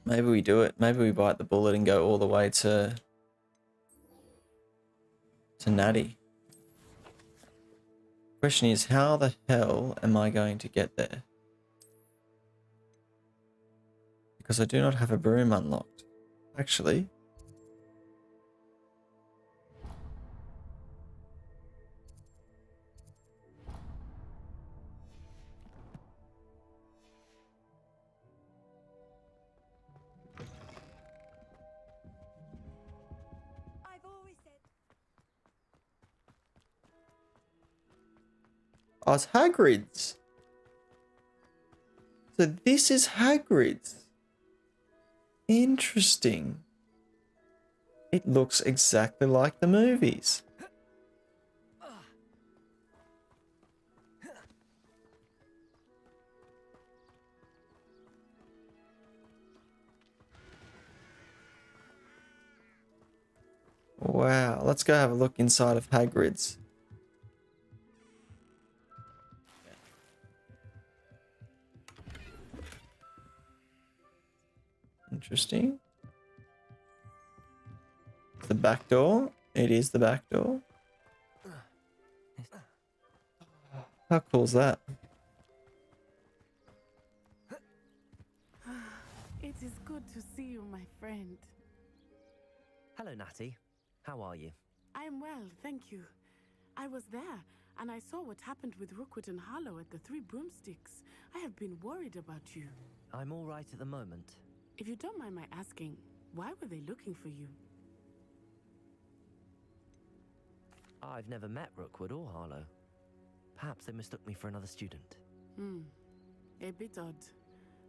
Maybe we do it. Maybe we bite the bullet and go all the way to Natty. Question is, how the hell am I going to get there? Because I do not have a broom unlocked. Actually. I've always said. Oh, it's Hagrid's. So this is Hagrid's. Interesting. It looks exactly like the movies. Wow, let's go have a look inside of Hagrid's. Interesting. The back door. It is the back door. How cool is that? It is good to see you, my friend. Hello, Natty. How are you? I am well, thank you. I was there, and I saw what happened with Rookwood and Harlow at the Three Broomsticks. I have been worried about you. I'm all right at the moment. If you don't mind my asking, why were they looking for you? I've never met Rookwood or Harlow. Perhaps they mistook me for another student. A bit odd.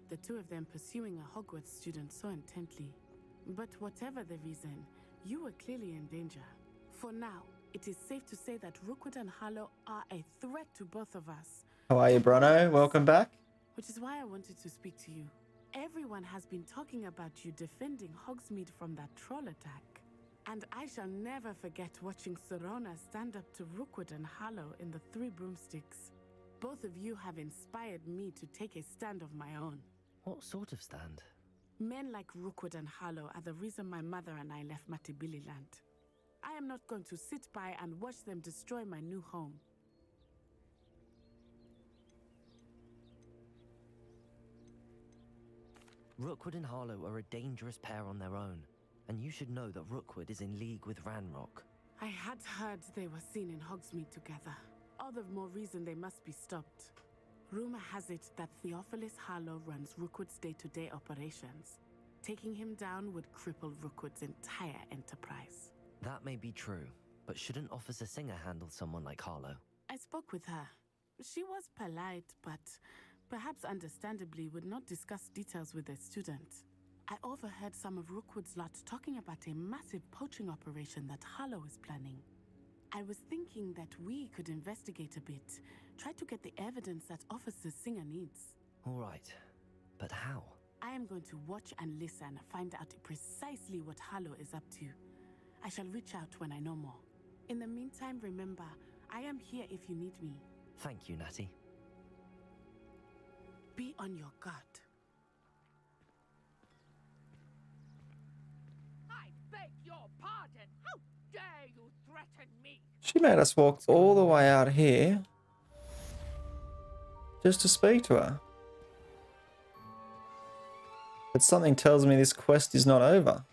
The two of them pursuing a Hogwarts student so intently. But whatever the reason, you were clearly in danger. For now, it is safe to say that Rookwood and Harlow are a threat to both of us. How are you, Bruno? Welcome back. Which is why I wanted to speak to you. Everyone has been talking about you defending Hogsmeade from that troll attack. And I shall never forget watching Serona stand up to Rookwood and Harlow in the Three Broomsticks. Both of you have inspired me to take a stand of my own. What sort of stand? Men like Rookwood and Harlow are the reason my mother and I left Matibililand. I am not going to sit by and watch them destroy my new home. Rookwood and Harlow are a dangerous pair on their own, and you should know that Rookwood is in league with Ranrock. I had heard they were seen in Hogsmeade together. All the more reason they must be stopped. Rumor has it that Theophilus Harlow runs Rookwood's day-to-day operations. Taking him down would cripple Rookwood's entire enterprise. That may be true, but shouldn't Officer Singer handle someone like Harlow? I spoke with her. She was polite, but perhaps understandably would not discuss details with a student. I overheard some of Rookwood's lot talking about a massive poaching operation that Harlow is planning. I was thinking that we could investigate a bit, try to get the evidence that Officer Singer needs. All right, but how? I am going to watch and listen, find out precisely what Harlow is up to. I shall reach out when I know more. In the meantime, remember, I am here if you need me. Thank you, Natty. Be on your guard. I beg your pardon. How dare you threaten me? She made us walk all the way out here just to speak to her. But something tells me this quest is not over.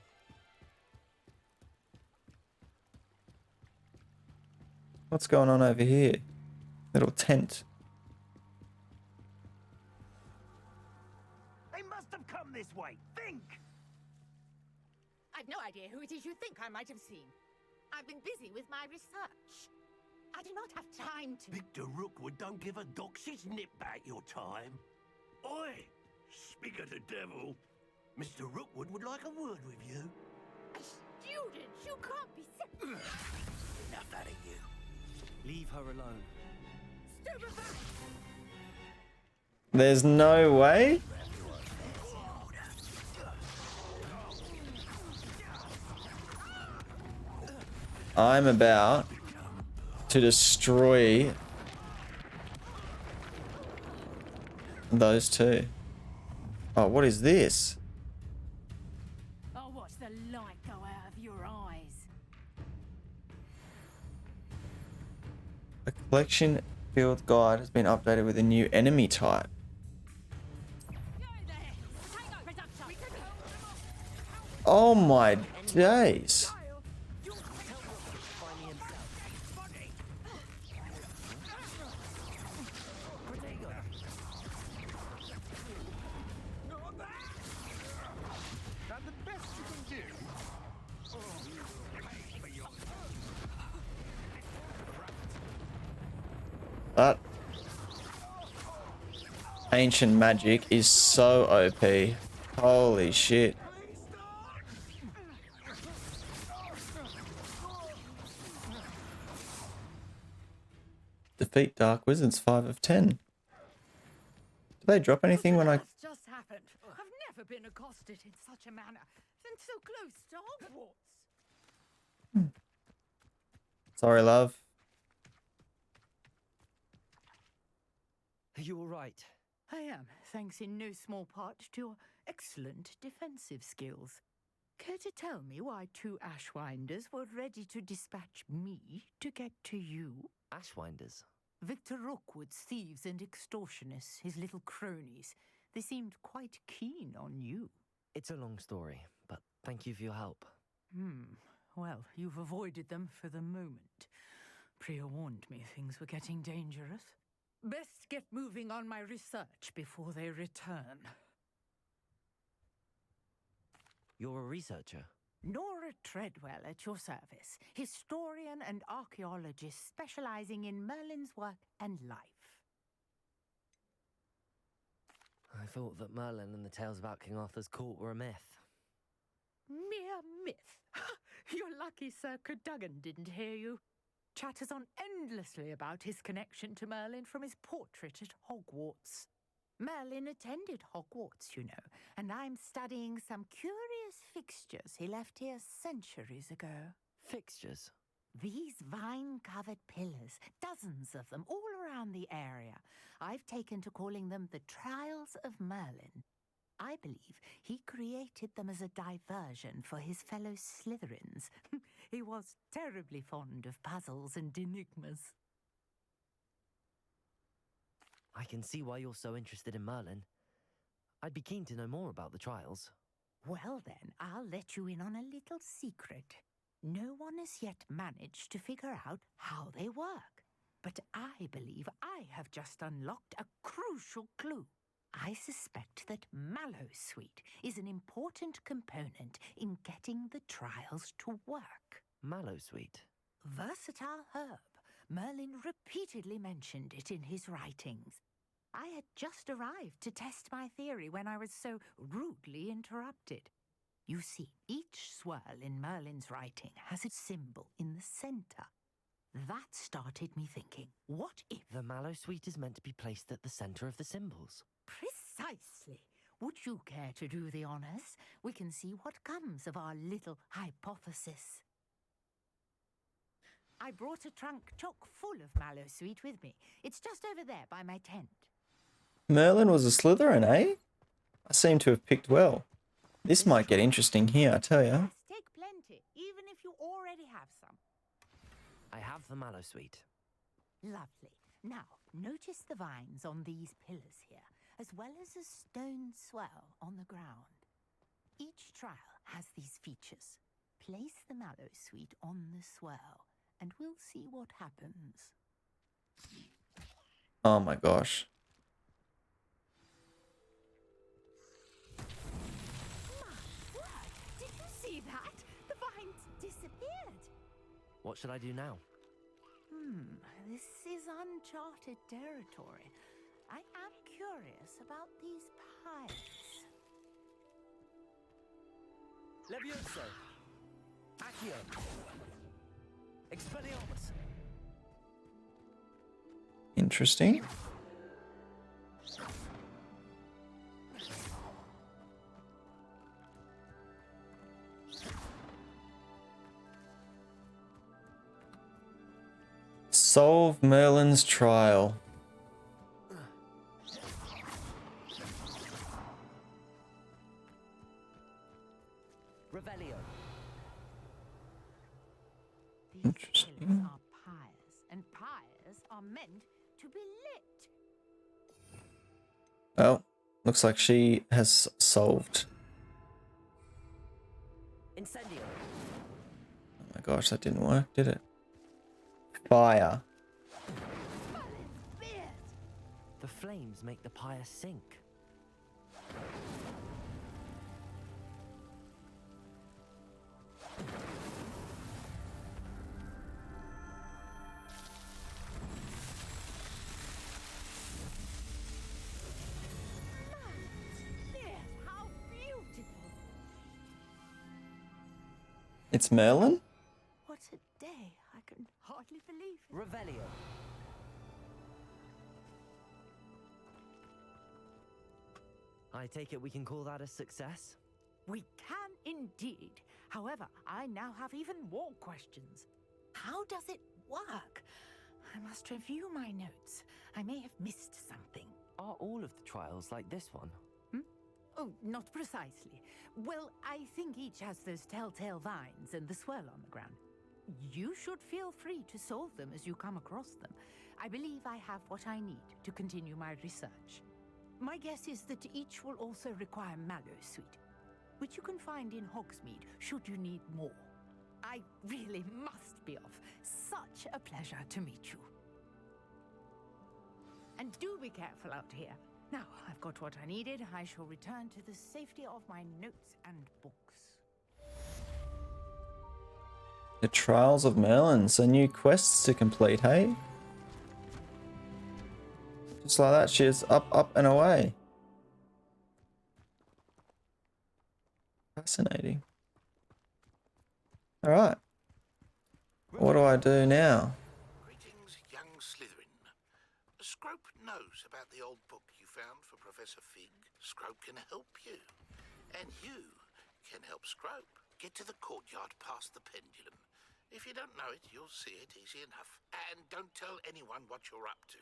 What's going on over here? Little tent. They must have come this way. Think! I've no idea who it is you think I might have seen. I've been busy with my research. I do not have time to. Victor Rookwood don't give a doxy's nip back your time. Oi! Speak of the devil. Mr. Rookwood would like a word with you. A student? You can't be Enough out of you. Leave her alone. Stupefy! There's no way. I'm about to destroy those two. Oh, what is this? the light go out of your eyes. A collection field guide has been updated with a new enemy type. Oh my days. That ancient magic is so OP. Holy shit. Defeat Dark Wizards 5 of 10. Do they drop anything when I... Just happened. I've never been accosted in such a manner and so close to Hogwarts. Sorry, love. Are you all right? I am, thanks in no small part to your excellent defensive skills. Care to tell me why 2 Ashwinders were ready to dispatch me to get to you? Ashwinders? Victor Rookwood's thieves and extortionists, his little cronies. They seemed quite keen on you. It's a long story, but thank you for your help. Well, you've avoided them for the moment. Priya warned me things were getting dangerous. Best get moving on my research before they return. You're a researcher? Nora Treadwell at your service, historian and archaeologist specializing in Merlin's work and life. I thought that Merlin and the tales about King Arthur's court were a myth. Mere myth. You're lucky Sir Cadogan didn't hear you. Chatters on endlessly about his connection to Merlin from his portrait at Hogwarts. Merlin attended Hogwarts, you know, and I'm studying some curious fixtures he left here centuries ago. Fixtures? These vine-covered pillars, dozens of them all around the area. I've taken to calling them the Trials of Merlin. I believe he created them as a diversion for his fellow Slytherins. He was terribly fond of puzzles and enigmas. I can see why you're so interested in Merlin. I'd be keen to know more about the trials. Well then, I'll let you in on a little secret. No one has yet managed to figure out how they work. But I believe I have just unlocked a crucial clue. I suspect that Mallowsweet is an important component in getting the trials to work. Mallowsweet? Versatile herb. Merlin repeatedly mentioned it in his writings. I had just arrived to test my theory when I was so rudely interrupted. You see, each swirl in Merlin's writing has a symbol in the center. That started me thinking, what if... The Mallowsweet is meant to be placed at the center of the symbols. Precisely. Would you care to do the honors? We can see what comes of our little hypothesis. I brought a trunk chock full of Mallowsweet with me. It's just over there by my tent. Merlin was a Slytherin, eh? I seem to have picked well. This might get interesting here, I tell ya. Take plenty, even if you already have some. I have the Mallowsweet. Lovely. Now, notice the vines on these pillars here, as well as a stone swell on the ground. Each trial has these features. Place the Mallowsweet on the swell, and we'll see what happens. Oh my gosh. My word! Did you see that? The vines disappeared. What should I do now? This is uncharted territory. I am curious about these piles. Levioso! Accio! Expelliarmus! Interesting. Solve Merlin's trial. Revelio. These Interesting. pillars are pyres, and pyres are meant to be lit. Well, looks like she has solved. Incendio. Oh my gosh, that didn't work, did it? Fire. The flames make the pyre sink. How beautiful! It's Merlin? What a day! I can hardly believe it. Revelio. I take it we can call that a success? We can indeed. However, I now have even more questions. How does it work? I must review my notes. I may have missed something. Are all of the trials like this one? Oh, not precisely. Well, I think each has those telltale vines and the swirl on the ground. You should feel free to solve them as you come across them. I believe I have what I need to continue my research. My guess is that each will also require Mallowsweet, which you can find in Hogsmeade should you need more. I really must be off. Such a pleasure to meet you. And do be careful out here. Now, I've got what I needed. I shall return to the safety of my notes and books. The Trials of Merlin. So new quests to complete, hey? Just like that, she is up, and away. Fascinating. Alright. What do I do now? Greetings, young Slytherin. Scrope knows about the old book you found for Professor Fig. Scrope can help you. And you can help Scrope get to the courtyard past the pendulum. If you don't know it, you'll see it easy enough. And don't tell anyone what you're up to.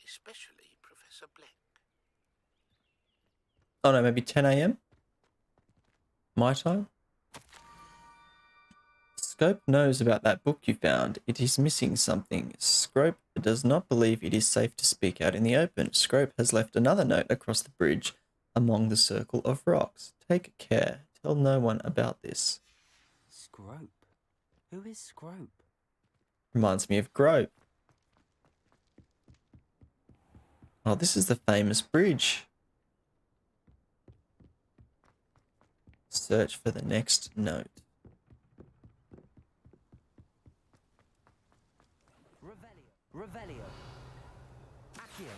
Especially Professor Black. Oh no, maybe 10 a.m? My time? Scope knows about that book you found. It is missing something. Scrope does not believe it is safe to speak out in the open. Scrope has left another note across the bridge among the circle of rocks. Take care. Tell no one about this. Scrope? Who is Scrope? Reminds me of Grope. Oh, this is the famous bridge. Search for the next note. Revelio. Revelio. Accio.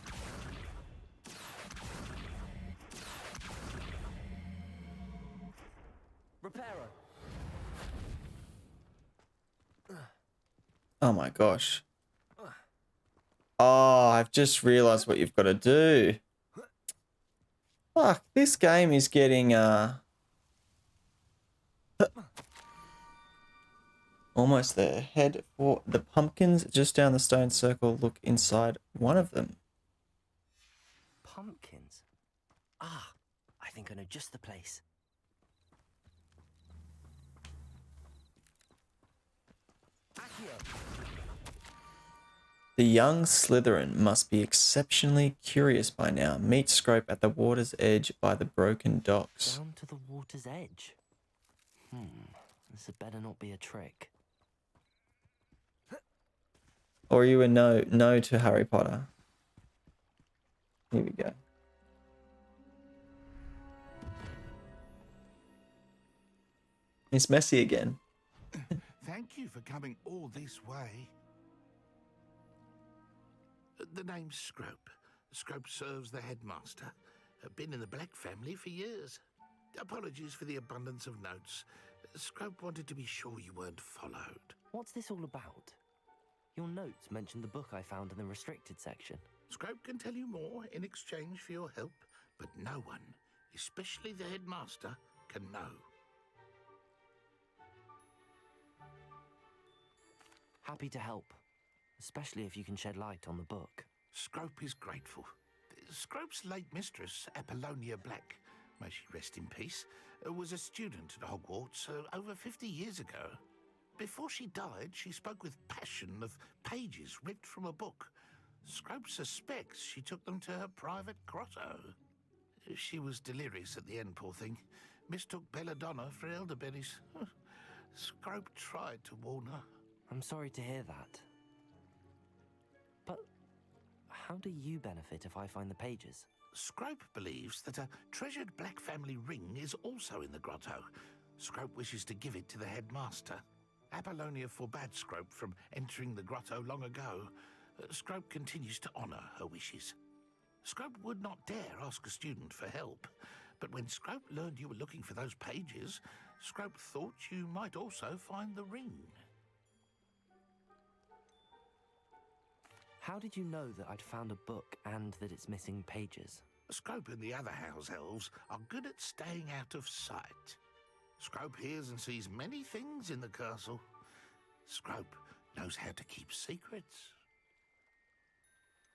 Reparo. Oh my gosh. Oh, I've just realized what you've got to do. Fuck, this game is getting almost there. Head for the pumpkins just down the stone circle. Look inside one of them. Pumpkins. Ah, I think I know just the place. Accio. The young Slytherin must be exceptionally curious by now. Meet Scrope at the water's edge by the broken docks. Down to the water's edge. This had better not be a trick. Or are you a no to Harry Potter? Here we go. It's messy again. Thank you for coming all this way. The name's Scrope. Scrope serves the headmaster. Been in the Black family for years. Apologies for the abundance of notes. Scrope wanted to be sure you weren't followed. What's this all about? Your notes mentioned the book I found in the restricted section. Scrope can tell you more in exchange for your help, but no one, especially the headmaster, can know. Happy to help, especially if you can shed light on the book. Scrope is grateful. Scrope's late mistress, Apollonia Black, may she rest in peace, was a student at Hogwarts over 50 years ago. Before she died, she spoke with passion of pages ripped from a book. Scrope suspects she took them to her private grotto. She was delirious at the end, poor thing. Mistook belladonna for elderberries. Scrope tried to warn her. I'm sorry to hear that. But how do you benefit if I find the pages? Scrope believes that a treasured black family ring is also in the grotto. Scrope wishes to give it to the headmaster. Apollonia forbade Scrope from entering the grotto long ago. Scrope continues to honour her wishes. Scrope would not dare ask a student for help, but when Scrope learned you were looking for those pages, Scrope thought you might also find the ring. How did you know that I'd found a book and that it's missing pages? Scrope and the other house elves are good at staying out of sight. Scrope hears and sees many things in the castle. Scrope knows how to keep secrets.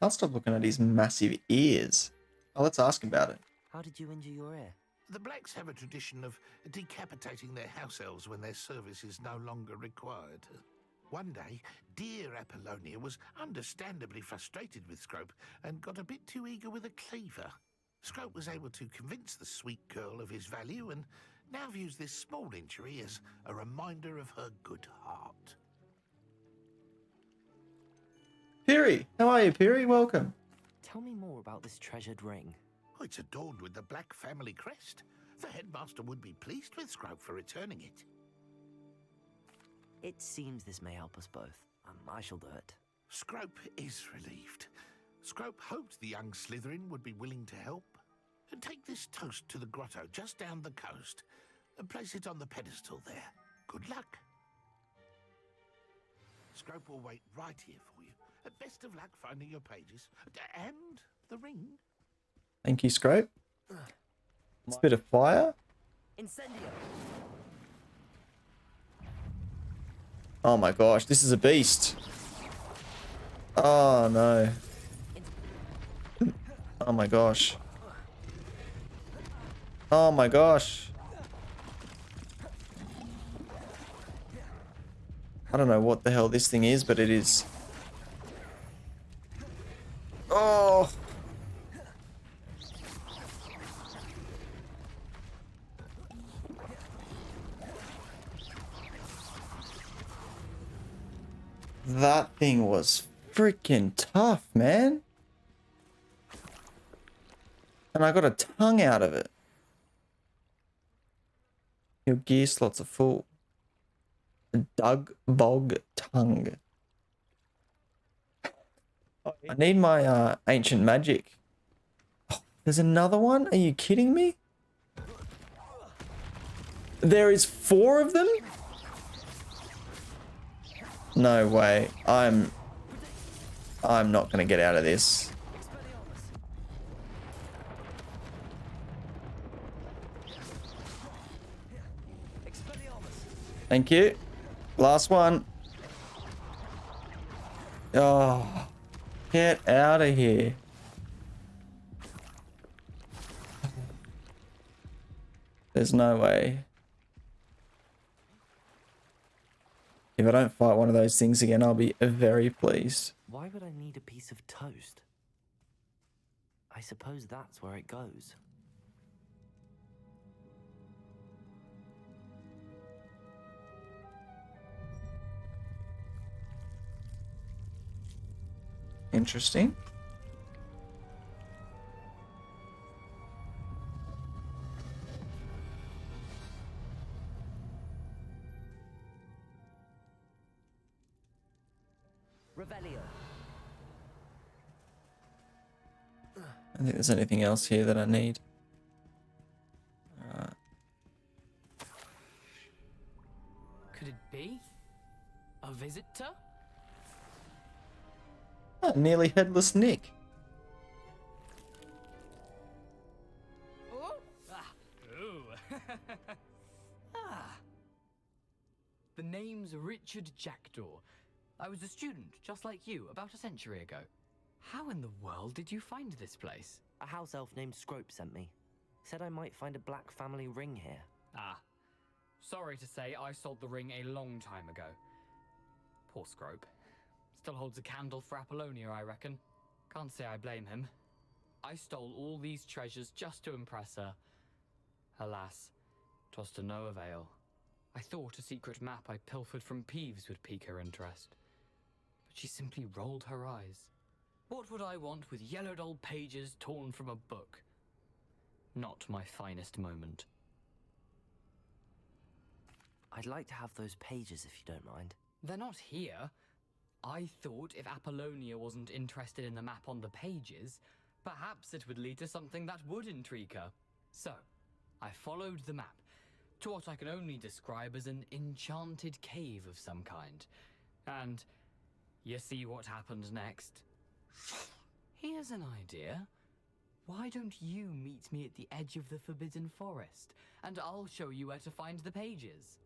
I'll stop looking at his massive ears. Oh, let's ask about it. How did you injure your ear? The Blacks have a tradition of decapitating their house elves when their service is no longer required. One day, dear Apollonia was understandably frustrated with Scrope and got a bit too eager with a cleaver. Scrope was able to convince the sweet girl of his value and now views this small injury as a reminder of her good heart. Piri, how are you, Piri? Welcome. Tell me more about this treasured ring. Oh, it's adorned with the Black family crest. The headmaster would be pleased with Scrope for returning it. It seems this may help us both. I shall do it. Scrope is relieved. Scrope hoped the young Slytherin would be willing to help. Take this toast to the grotto just down the coast and place it on the pedestal there. Good luck. Scrope will wait right here for you. Best of luck finding your pages and the ring. Thank you, Scrope. It's a bit of fire. Incendio! Oh my gosh, this is a beast. Oh no. Oh my gosh. Oh my gosh. I don't know what the hell this thing is, but it is. Oh. That thing was freaking tough, man. And I got a tongue out of it. Your gear slots are full. A Dug Bog tongue. I need my ancient magic. Oh, there's another one? Are you kidding me? There is 4 of them? No way. I'm not gonna get out of this. Thank you. Last one. Oh, get out of here. There's no way. If I don't fight one of those things again, I'll be very pleased. Why would I need a piece of toast? I suppose that's where it goes. Interesting. Revelio. I think there's anything else here that I need. Could it be? A visitor? Oh, nearly headless Nick. Oh! Ah. Ooh. Ah. The name's Richard Jackdaw. I was a student, just like you, about a century ago. How in the world did you find this place? A house elf named Scrope sent me. Said I might find a black family ring here. Ah. Sorry to say, I sold the ring a long time ago. Poor Scrope. Still holds a candle for Apollonia, I reckon. Can't say I blame him. I stole all these treasures just to impress her. Alas, 'twas to no avail. I thought a secret map I pilfered from Peeves would pique her interest. But she simply rolled her eyes. What would I want with yellowed old pages torn from a book? Not my finest moment. I'd like to have those pages if you don't mind. They're not here. I thought if Apollonia wasn't interested in the map on the pages, perhaps it would lead to something that would intrigue her. So, I followed the map to what I can only describe as an enchanted cave of some kind. And you see what happened next. Here's an idea. Why don't you meet me at the edge of the Forbidden Forest, and I'll show you where to find the pages?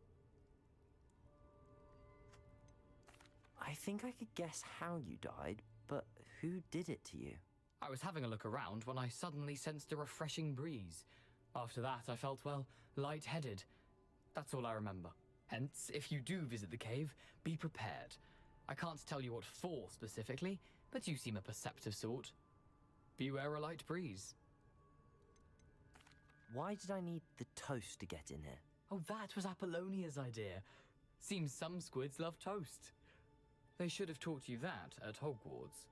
I think I could guess how you died, but who did it to you? I was having a look around when I suddenly sensed a refreshing breeze. After that, I felt, well, lightheaded. That's all I remember. Hence, if you do visit the cave, be prepared. I can't tell you what for specifically, but you seem a perceptive sort. Beware a light breeze. Why did I need the toast to get in here? Oh, that was Apollonia's idea. Seems some squids love toast. They should have taught you that at Hogwarts.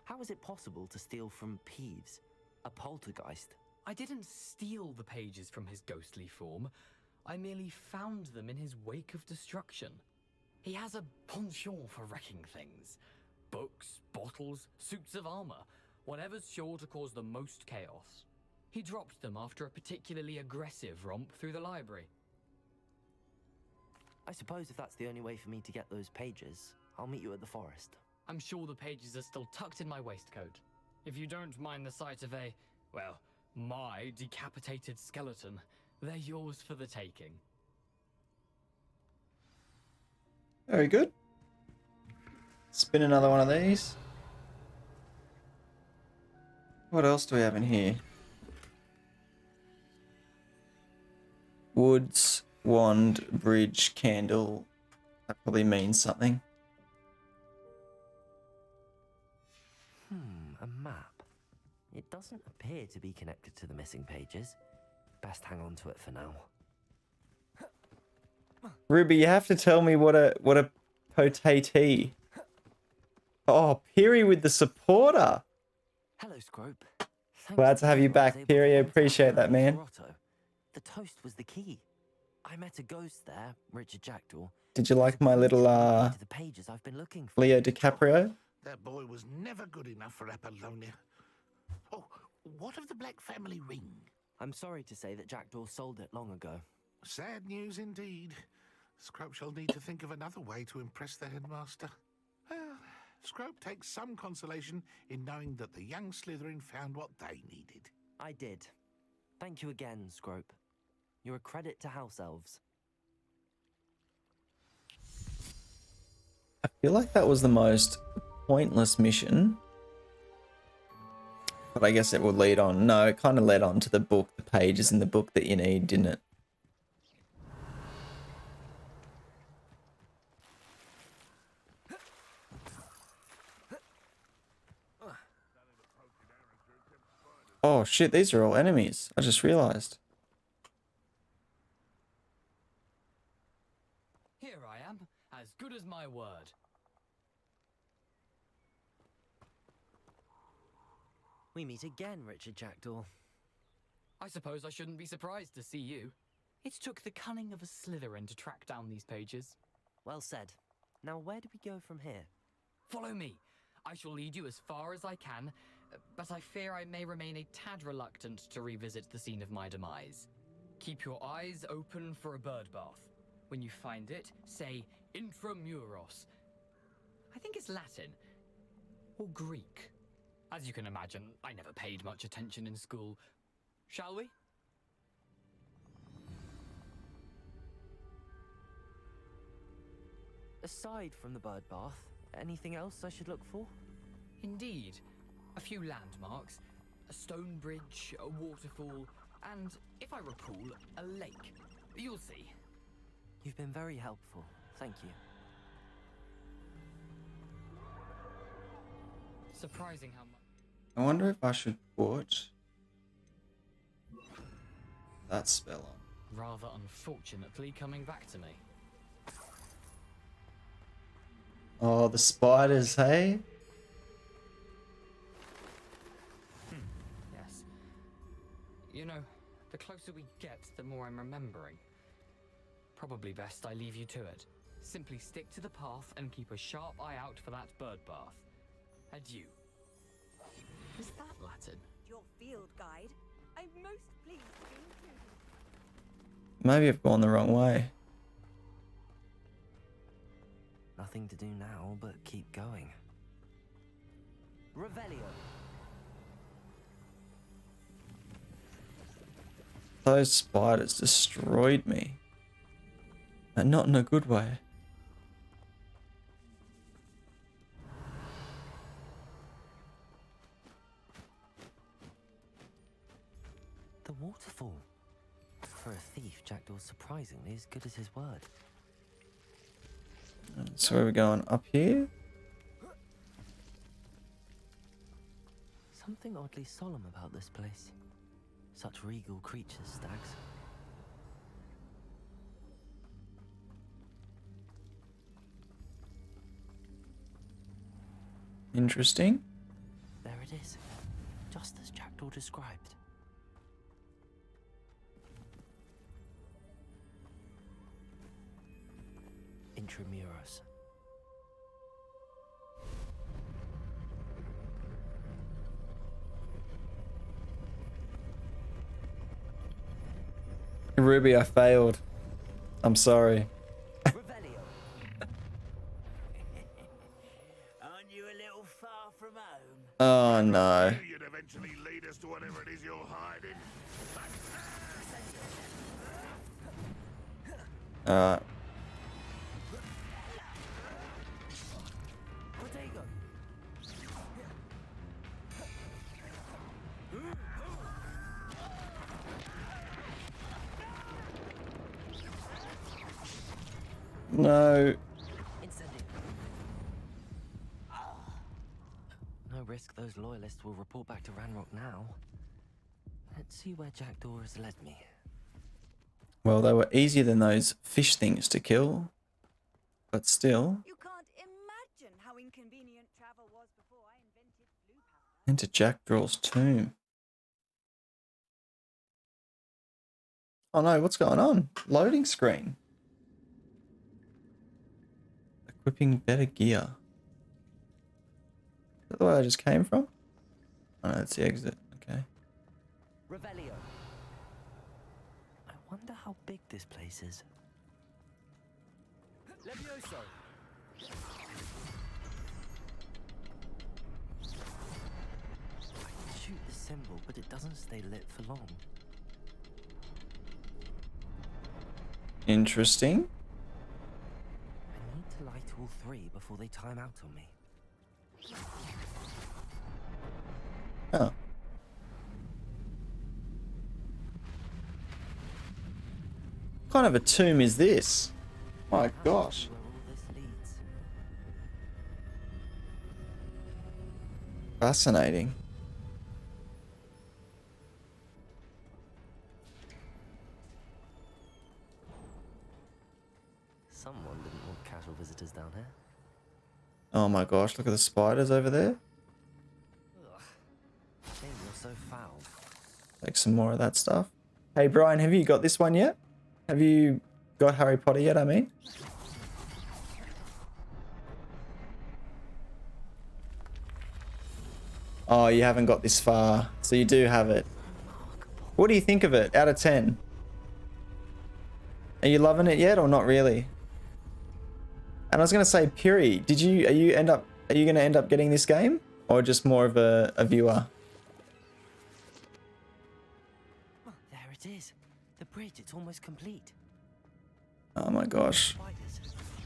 How is it possible to steal from Peeves, a poltergeist? I didn't steal the pages from his ghostly form. I merely found them in his wake of destruction. He has a penchant for wrecking things. Books, bottles, suits of armor, whatever's sure to cause the most chaos. He dropped them after a particularly aggressive romp through the library. I suppose if that's the only way for me to get those pages, I'll meet you at the forest. I'm sure the pages are still tucked in my waistcoat. If you don't mind the sight of my decapitated skeleton, they're yours for the taking. Very good. Spin another one of these. What else do we have in here? Woods, wand, bridge, candle. That probably means something. A map. It doesn't appear to be connected to the missing pages. Best hang on to it for now. Ruby, you have to tell me what a potato. Oh, Piri with the supporter. Hello, Scrope. Glad to have you back, Piri. I appreciate that, man. The toast was the key. I met a ghost there, Richard Jackdaw. Did you like my little to the pages I've been looking for. Leo DiCaprio? That boy was never good enough for Apollonia. Oh, what of the Black family ring? I'm sorry to say that Jackdaw sold it long ago. Sad news indeed. Scrope shall need to think of another way to impress the headmaster. Well, Scrope takes some consolation in knowing that the young Slytherin found what they needed. I did. Thank you again, Scrope. You're a credit to House Elves. I feel like that was the most pointless mission. But I guess it will lead on. No, it kind of led on to the book, the pages in the book that you need, didn't it? Oh shit, these are all enemies. I just realized. Here I am, as good as my word. We meet again, Richard Jackdaw. I suppose I shouldn't be surprised to see you. It took the cunning of a Slytherin to track down these pages. Well said. Now where do we go from here? Follow me. I shall lead you as far as I can, but I fear I may remain a tad reluctant to revisit the scene of my demise. Keep your eyes open for a bird bath. When you find it, say intramuros. I think it's Latin. Or Greek. As you can imagine, I never paid much attention in school. Shall we? Aside from the bird bath, anything else I should look for? Indeed. A few landmarks. A stone bridge, a waterfall, And if I recall, a lake. You'll see. You've been very helpful. Thank you. Surprising how much. I wonder if I should put that spell on. Rather unfortunately coming back to me. Oh, the spiders, hey? Yes. You know, the closer we get, the more I'm remembering. Probably best I leave you to it. Simply stick to the path and keep a sharp eye out for that bird bath. Adieu. Is that Latin? Your field guide. I'm most pleased to be included. Maybe I've gone the wrong way. Nothing to do now but keep going. Revelio. Those spiders destroyed me. And not in a good way. The waterfall. For a thief, Jackdaw's surprisingly as good as his word. So where are we going? Up here? Something oddly solemn about this place. Such regal creatures, stags. Interesting. There it is. Just as Jackdaw described. Intramuros. Ruby, I failed. I'm sorry. Revelio. Aren't you a little far from home? Oh no. You'd eventually lead us to whatever it is you're hiding. Alright. Protego. No. Incendio. No risk those loyalists will report back to Ranrock now. Let's see where Jackdaw has led me. Well, they were easier than those fish things to kill. But still. You can't imagine how inconvenient travel was before I invented blue powder. Into Jackdaw's tomb. Oh no, what's going on? Loading screen. Equipping better gear. Is that the way I just came from? Oh no, that's the exit. Okay. Revelio. I wonder how big this place is. Levioso. I can shoot the symbol, but it doesn't stay lit for long. Interesting. I need to light all three before they time out on me. Oh. What kind of a tomb is this? My gosh. Where all this leads. Fascinating. Someone didn't want casual visitors down here. Oh my gosh, look at the spiders over there. Ugh. Shame you're so foul. Take some more of that stuff. Hey Brian, have you got this one yet? Have you got Harry Potter yet, I mean? Oh, you haven't got this far. So you do have it. What do you think of it out of 10? Are you loving it yet or not really? And I was going to say, Piri, are you going to end up getting this game or just more of a viewer? Oh, there it is. The bridge, it's almost complete. Oh my gosh. Spiders.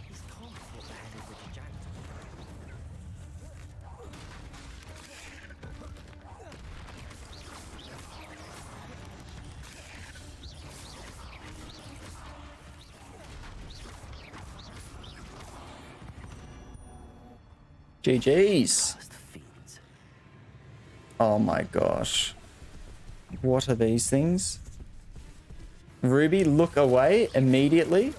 These can't be what the hell is with the Jackdaw. GG's. Cursed fiends. Oh my gosh. What are these things? Ruby, look away immediately.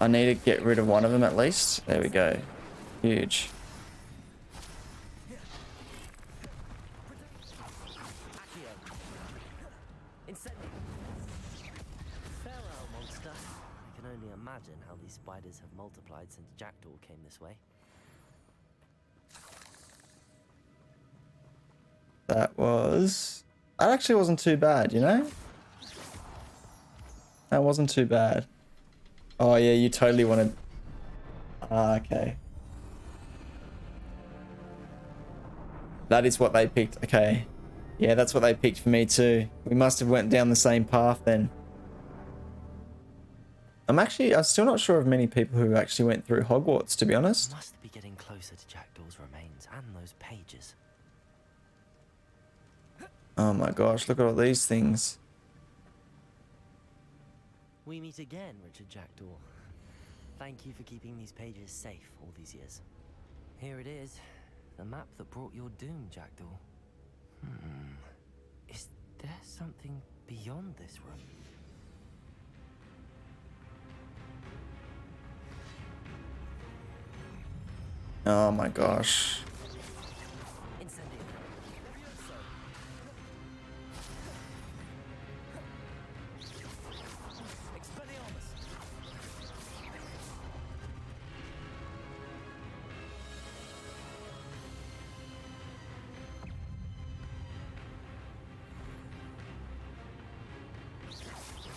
I need to get rid of one of them at least. There we go. Huge. Farewell, monster. I can only imagine how these spiders have multiplied since Jackdaw came this way. That actually wasn't too bad, you know? That wasn't too bad. Oh yeah, you totally wanted... Ah, okay. That is what they picked. Okay. Yeah, that's what they picked for me too. We must have went down the same path then. I'm still not sure of many people who actually went through Hogwarts, to be honest. Must be getting closer to Jackdaw's remains and those pages. Oh my gosh, look at all these things. We meet again, Richard Jackdaw. Thank you for keeping these pages safe all these years. Here it is, the map that brought your doom, Jackdaw. Is there something beyond this room? Oh my gosh.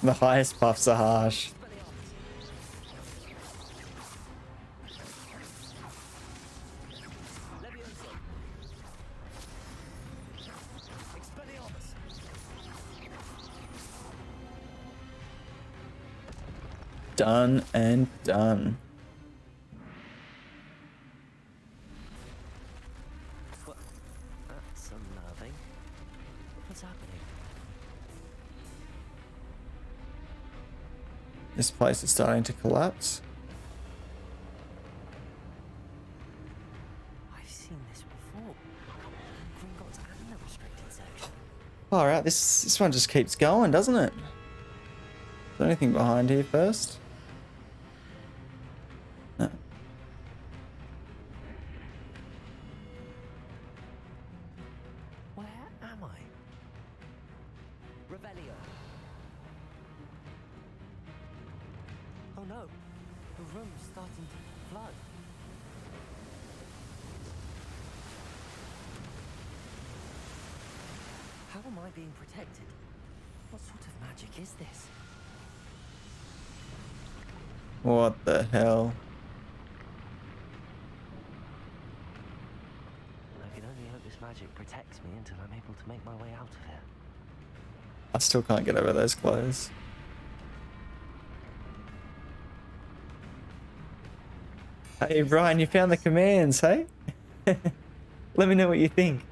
The highest buffs are harsh. Done and done. What? That's unnerving. What's happening? This place is starting to collapse. I've seen this before. Gringotts and the restricted section. Alright, this one just keeps going, doesn't it? Is there anything behind here first? No. Where am I? Revelio. Oh no, the room's starting to flood. How am I being protected? What sort of magic is this? What the hell? I can only hope this magic protects me until I'm able to make my way out of here. I still can't get over those clothes. Hey Brian, you found the commands, hey? Let me know what you think.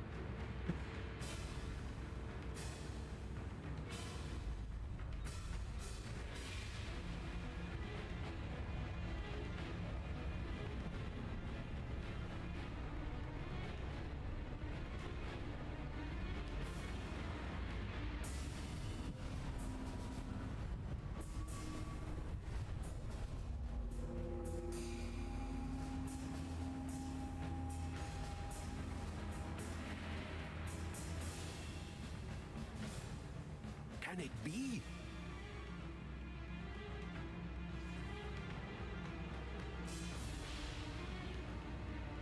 Can it be?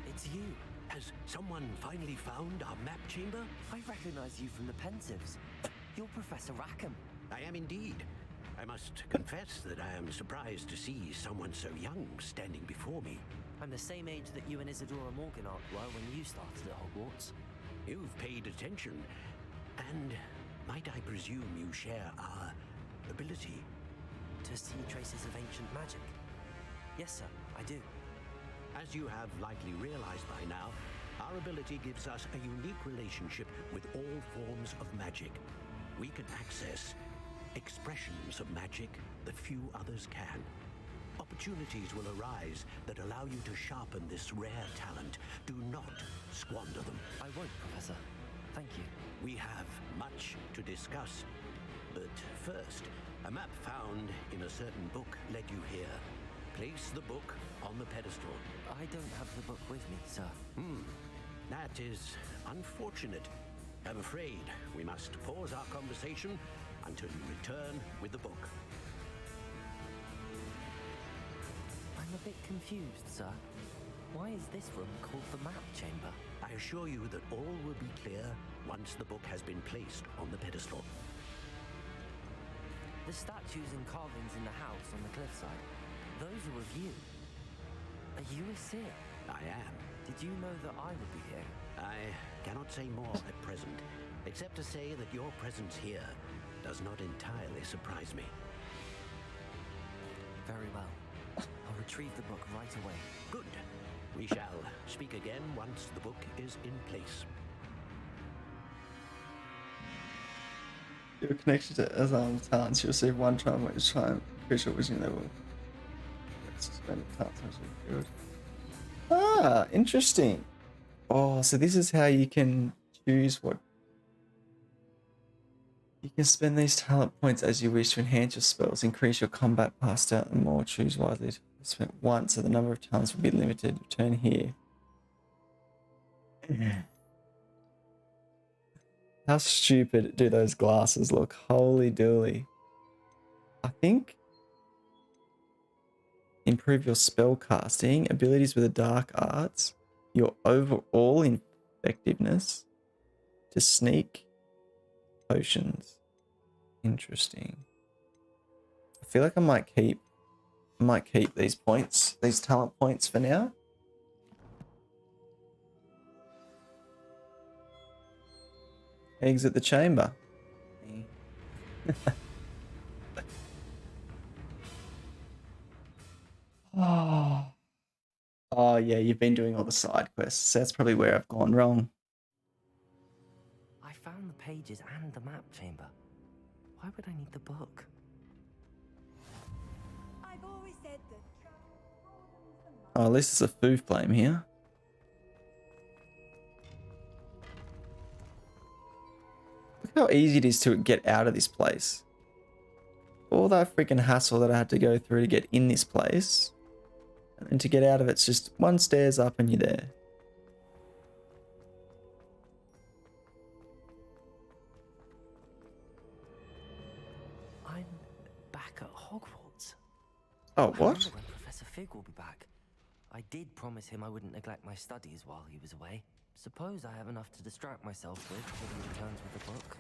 It's you. Has someone finally found our map chamber? I recognize you from the Pensives. You're Professor Rackham. I am indeed. I must confess that I am surprised to see someone so young standing before me. I'm the same age that you and Isadora Morganart were when you started at Hogwarts. You've paid attention, and might I presume you share our ability? To see traces of ancient magic? Yes, sir, I do. As you have likely realized by now, Our ability gives us a unique relationship with all forms of magic. We can access expressions of magic that few others can. Opportunities will arise that allow you to sharpen this rare talent. Do not squander them. I won't, Professor. Thank you. We have much to discuss. But first, a map found in a certain book led you here. Place the book on the pedestal. I don't have the book with me, sir. That is unfortunate. I'm afraid we must pause our conversation until you return with the book. I'm a bit confused, sir. Why is this room called the map chamber? I assure you that all will be clear once the book has been placed on the pedestal. The statues and carvings in the house on the cliffside, those are of you. Are you a seer? I am. Did you know that I would be here? I cannot say more at present, except to say that your presence here does not entirely surprise me. Very well. I'll retrieve the book right away. Good. We shall speak again once the book is in place. Your connection to Asylum talents, you receive one charm each time. Crucial wizarding level. Suspended talents, good. Ah, interesting. Oh, so this is how you can choose what. You can spend these talent points as you wish to enhance your spells, increase your combat passed out, and more. Choose wisely to spend once, so the number of talents will be limited. Return here. How stupid do those glasses look? Holy dooly. I think improve your spell casting, abilities with the dark arts, your overall effectiveness to sneak potions. Interesting. I feel like I might keep these points, these talent points for now. Exit the chamber. Oh. Oh yeah, you've been doing all the side quests. That's probably where I've gone wrong. I found the pages and the map chamber. Why would I need the book? I've always said that. Oh, at least it's a foo flame here. Look how easy it is to get out of this place. All that freaking hassle that I had to go through to get in this place. And then to get out of it's just one stairs up and you're there. I'm back at Hogwarts. Oh, I what? wonder when Professor Fig will be back. I did promise him I wouldn't neglect my studies while he was away. Suppose I have enough to distract myself with when he returns with the book.